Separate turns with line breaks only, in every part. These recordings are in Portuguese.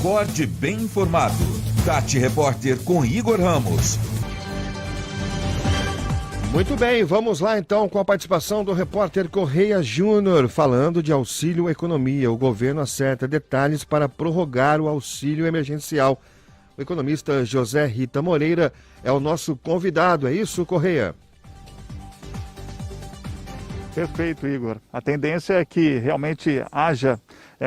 Acorde bem informado. Tati Repórter com Igor Ramos.
Muito bem, vamos lá então com a participação do repórter Correia Júnior, falando de auxílio economia. O governo acerta detalhes para prorrogar o auxílio emergencial. O economista José Rita Moreira é o nosso convidado, é isso, Correia?
Perfeito, Igor. A tendência é que realmente haja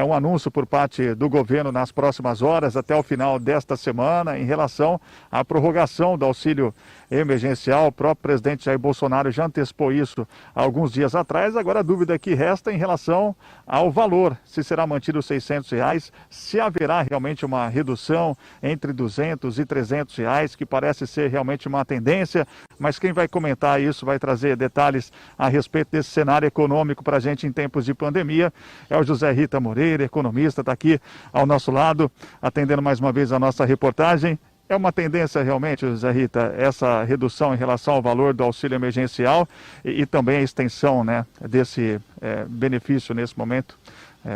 um anúncio por parte do governo nas próximas horas, até o final desta semana, em relação à prorrogação do auxílio emergencial. O próprio presidente Jair Bolsonaro já antecipou isso há alguns dias atrás. Agora a dúvida que resta em relação ao valor, se será mantido os R$600, se haverá realmente uma redução entre R$200 e R$300, que parece ser realmente uma tendência, mas quem vai comentar isso, vai trazer detalhes a respeito desse cenário econômico para a gente em tempos de pandemia, é o José Rita Moreira, economista, está aqui ao nosso lado, atendendo mais uma vez a nossa reportagem. É uma tendência realmente, José Rita, essa redução em relação ao valor do auxílio emergencial e também a extensão, né, desse benefício nesse momento.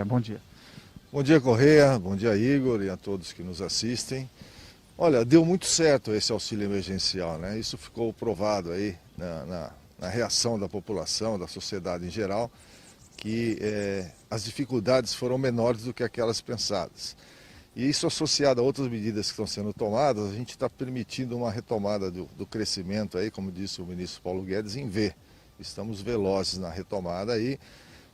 Bom dia.
Bom dia, Correia, bom dia, Igor, e a todos que nos assistem. Olha, deu muito certo esse auxílio emergencial, né? Isso ficou provado aí na reação da população, da sociedade em geral, que as dificuldades foram menores do que aquelas pensadas. E isso associado a outras medidas que estão sendo tomadas, a gente está permitindo uma retomada do crescimento aí, como disse o ministro Paulo Guedes, em V. Estamos velozes na retomada aí.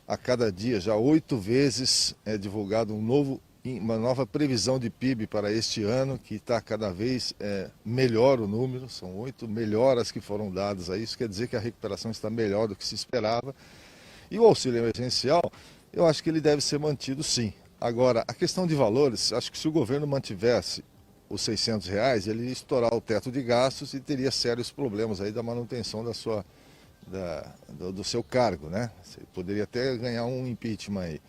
A cada dia, já 8 vezes é divulgado uma nova previsão de PIB para este ano, que está cada vez melhor o número, são 8 melhoras que foram dadas aí. Isso quer dizer que a recuperação está melhor do que se esperava. E o auxílio emergencial, eu acho que ele deve ser mantido sim. Agora, a questão de valores, acho que se o governo mantivesse os R$600, ele ia estourar o teto de gastos e teria sérios problemas aí da manutenção do seu cargo, né? Você poderia até ganhar um impeachment aí.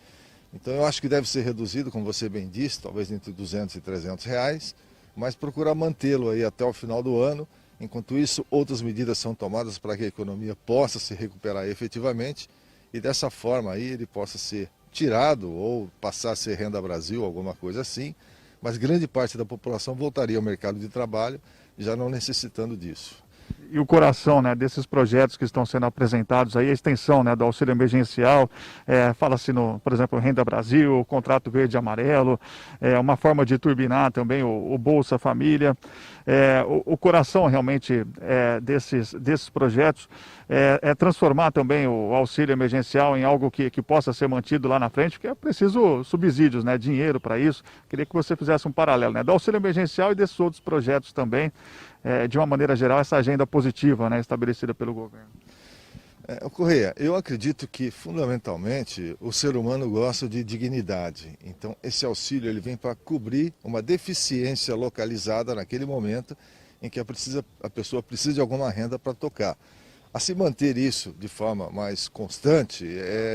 Então eu acho que deve ser reduzido, como você bem disse, talvez entre R$200 e R$300, mas procurar mantê-lo aí até o final do ano. Enquanto isso, outras medidas são tomadas para que a economia possa se recuperar efetivamente e dessa forma aí ele possa ser tirado ou passar a ser Renda Brasil, alguma coisa assim, mas grande parte da população voltaria ao mercado de trabalho, já não necessitando disso.
E o coração, né, desses projetos que estão sendo apresentados aí, a extensão, né, do auxílio emergencial, fala-se por exemplo, Renda Brasil, o contrato verde e amarelo, uma forma de turbinar também o Bolsa Família. O coração realmente desses projetos é transformar também o auxílio emergencial em algo que possa ser mantido lá na frente, porque é preciso subsídios, né, dinheiro para isso. Queria que você fizesse um paralelo, né, do auxílio emergencial e desses outros projetos também, de uma maneira geral, essa agenda positiva, né, estabelecida pelo governo.
Correia, eu acredito que fundamentalmente o ser humano gosta de dignidade. Então esse auxílio ele vem para cobrir uma deficiência localizada naquele momento em que a pessoa precisa de alguma renda para tocar. A se manter isso de forma mais constante,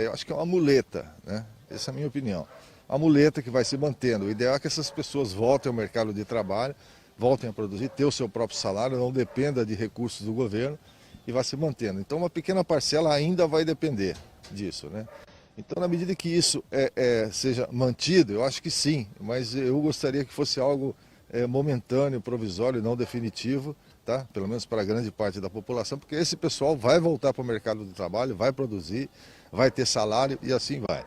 eu acho que é uma muleta, né? Essa é a minha opinião. A muleta que vai se mantendo. O ideal é que essas pessoas voltem ao mercado de trabalho, voltem a produzir, ter o seu próprio salário, não dependa de recursos do governo e vai se mantendo. Então uma pequena parcela ainda vai depender disso, né? Então na medida que isso seja mantido, eu acho que sim, mas eu gostaria que fosse algo momentâneo, provisório, não definitivo, tá? Pelo menos para grande parte da população, porque esse pessoal vai voltar para o mercado de trabalho, vai produzir, vai ter salário e assim vai.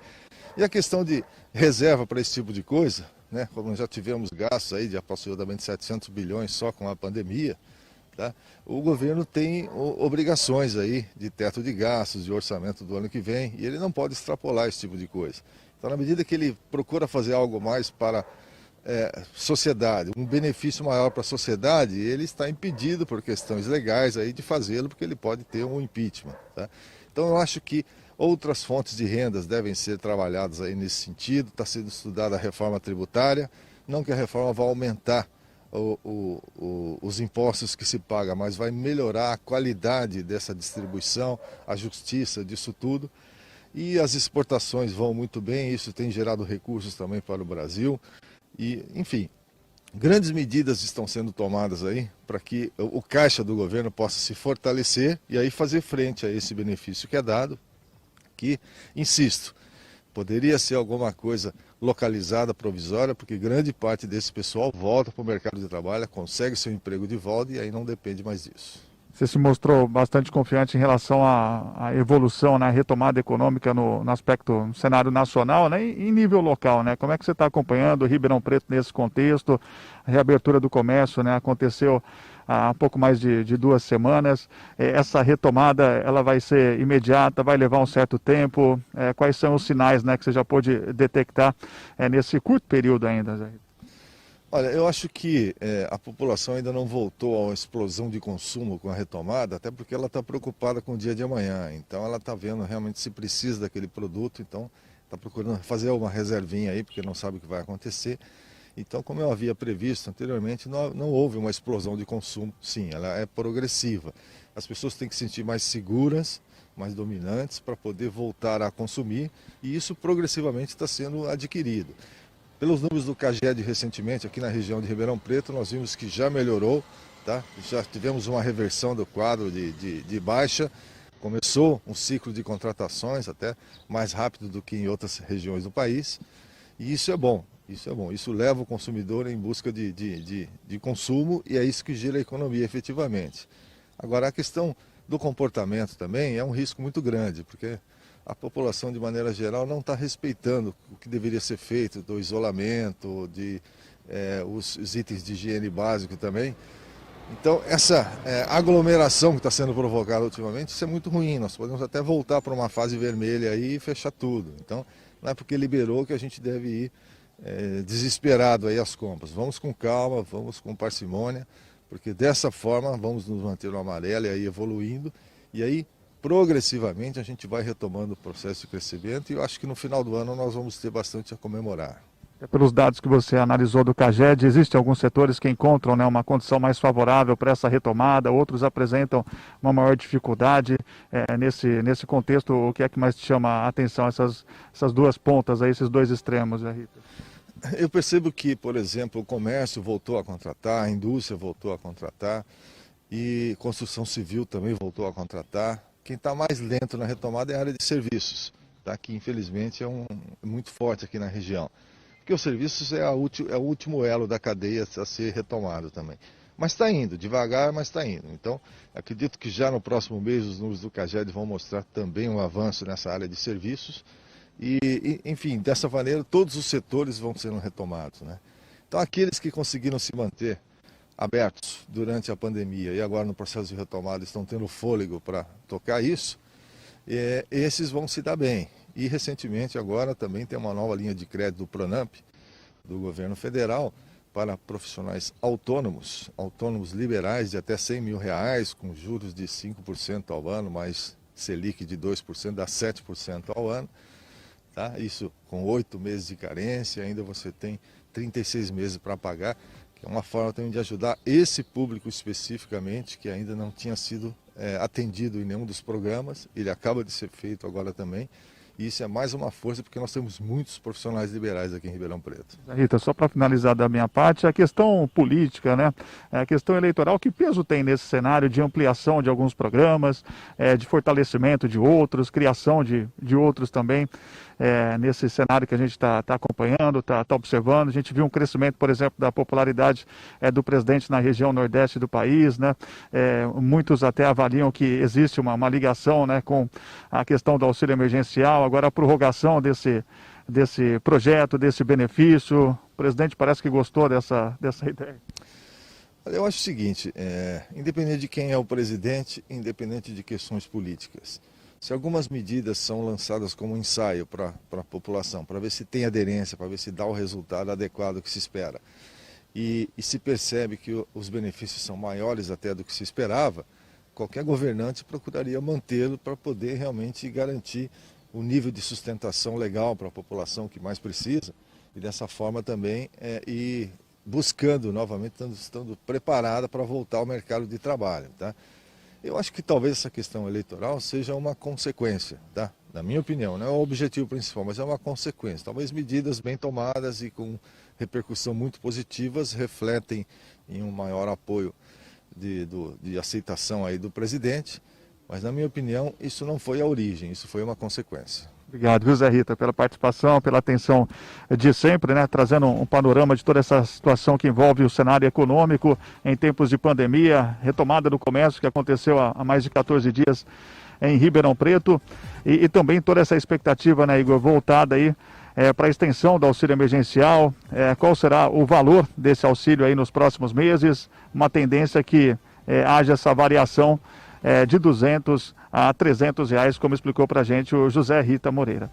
E a questão de reserva para esse tipo de coisa, né? Como já tivemos gastos aí de aproximadamente 700 bilhões só com a pandemia, tá? O governo tem obrigações aí de teto de gastos, de orçamento do ano que vem, e ele não pode extrapolar esse tipo de coisa. Então, na medida que ele procura fazer algo mais para sociedade, um benefício maior para a sociedade, ele está impedido por questões legais aí de fazê-lo, porque ele pode ter um impeachment, tá? Então, eu acho que outras fontes de rendas devem ser trabalhadas aí nesse sentido. Está sendo estudada a reforma tributária, não que a reforma vá aumentar os impostos que se pagam, mas vai melhorar a qualidade dessa distribuição, a justiça disso tudo. E as exportações vão muito bem, isso tem gerado recursos também para o Brasil. E, enfim, grandes medidas estão sendo tomadas aí para que o caixa do governo possa se fortalecer e aí fazer frente a esse benefício que é dado, que, insisto, Poderia ser alguma coisa localizada, provisória, porque grande parte desse pessoal volta para o mercado de trabalho, consegue seu emprego de volta e aí não depende mais disso.
Você se mostrou bastante confiante em relação à evolução, né, à retomada econômica no aspecto, no cenário nacional, né, e em nível local, né? Como é que você está acompanhando o Ribeirão Preto nesse contexto? A reabertura do comércio, né, aconteceu há pouco mais de 2 semanas. Essa retomada, ela vai ser imediata, vai levar um certo tempo? Quais são os sinais, né, que você já pôde detectar nesse curto período ainda, Zé?
Olha, eu acho que a população ainda não voltou a uma explosão de consumo com a retomada, até porque ela está preocupada com o dia de amanhã. Então ela está vendo realmente se precisa daquele produto, então está procurando fazer uma reservinha aí, porque não sabe o que vai acontecer. Então, como eu havia previsto anteriormente, não houve uma explosão de consumo. Sim, ela é progressiva. As pessoas têm que se sentir mais seguras, mais dominantes, para poder voltar a consumir, e isso progressivamente está sendo adquirido. Pelos números do CAGED recentemente, aqui na região de Ribeirão Preto, nós vimos que já melhorou, tá? Já tivemos uma reversão do quadro de baixa, começou um ciclo de contratações até mais rápido do que em outras regiões do país, e isso é bom. Isso é bom, isso leva o consumidor em busca de consumo e é isso que gira a economia efetivamente. Agora, a questão do comportamento também é um risco muito grande, porque a população, de maneira geral, não está respeitando o que deveria ser feito, do isolamento, os itens de higiene básico também. Então, essa aglomeração que está sendo provocada ultimamente, isso é muito ruim. Nós podemos até voltar para uma fase vermelha aí e fechar tudo. Então, não é porque liberou que a gente deve ir desesperado aí às compras. Vamos com calma, vamos com parcimônia, porque dessa forma vamos nos manter no amarelo e aí evoluindo, e aí progressivamente a gente vai retomando o processo de crescimento, e eu acho que no final do ano nós vamos ter bastante a comemorar.
Pelos dados que você analisou do CAGED, existem alguns setores que encontram, né, uma condição mais favorável para essa retomada, outros apresentam uma maior dificuldade. Nesse contexto, o que é que mais te chama a atenção, essas duas pontas, aí, esses dois extremos, Rita?
Eu percebo que, por exemplo, o comércio voltou a contratar, a indústria voltou a contratar e construção civil também voltou a contratar. Quem está mais lento na retomada é a área de serviços, tá? Que infelizmente é muito forte aqui na região. Porque os serviços é o último elo da cadeia a ser retomado também. Mas está indo, devagar, mas está indo. Então, acredito que já no próximo mês os números do CAGED vão mostrar também um avanço nessa área de serviços. Enfim, dessa maneira, todos os setores vão sendo retomados, né? Então, aqueles que conseguiram se manter abertos durante a pandemia e agora no processo de retomada estão tendo fôlego para tocar isso, esses vão se dar bem. E recentemente agora também tem uma nova linha de crédito do Pronamp, do governo federal, para profissionais autônomos liberais de até R$100 mil, com juros de 5% ao ano, mais Selic de 2%, dá 7% ao ano. Tá? Isso com 8 meses de carência, ainda você tem 36 meses para pagar, que é uma forma também de ajudar esse público especificamente, que ainda não tinha sido atendido em nenhum dos programas. Ele acaba de ser feito agora também. E isso é mais uma força, porque nós temos muitos profissionais liberais aqui em Ribeirão Preto.
Rita, só para finalizar da minha parte, a questão política, né? A questão eleitoral, que peso tem nesse cenário de ampliação de alguns programas, de fortalecimento de outros, criação de outros também, nesse cenário que a gente está acompanhando, está observando. A gente viu um crescimento, por exemplo, da popularidade do presidente na região nordeste do país, né? Muitos até avaliam que existe uma ligação, né, com a questão do auxílio emergencial. Agora a prorrogação desse projeto, desse benefício, o presidente parece que gostou dessa ideia.
Eu acho o seguinte, independente de quem é o presidente, independente de questões políticas, se algumas medidas são lançadas como ensaio para a população, para ver se tem aderência, para ver se dá o resultado adequado que se espera, e se percebe que os benefícios são maiores até do que se esperava, qualquer governante procuraria mantê-lo para poder realmente garantir o nível de sustentação legal para a população que mais precisa, e dessa forma também ir buscando novamente, estando preparada para voltar ao mercado de trabalho. Tá? Eu acho que talvez essa questão eleitoral seja uma consequência, tá? Na minha opinião, não é o objetivo principal, mas é uma consequência. Talvez medidas bem tomadas e com repercussão muito positivas refletem em um maior apoio de aceitação aí do presidente, mas na minha opinião isso não foi a origem, isso foi uma consequência.
Obrigado, viu, Zé Rita, pela participação, pela atenção de sempre, né? Trazendo um panorama de toda essa situação que envolve o cenário econômico em tempos de pandemia, retomada do comércio que aconteceu há mais de 14 dias em Ribeirão Preto e também toda essa expectativa, né, Igor, voltada aí para a extensão do auxílio emergencial, qual será o valor desse auxílio aí nos próximos meses, uma tendência que haja essa variação de R$200 a R$300, como explicou para a gente o José Rita Moreira.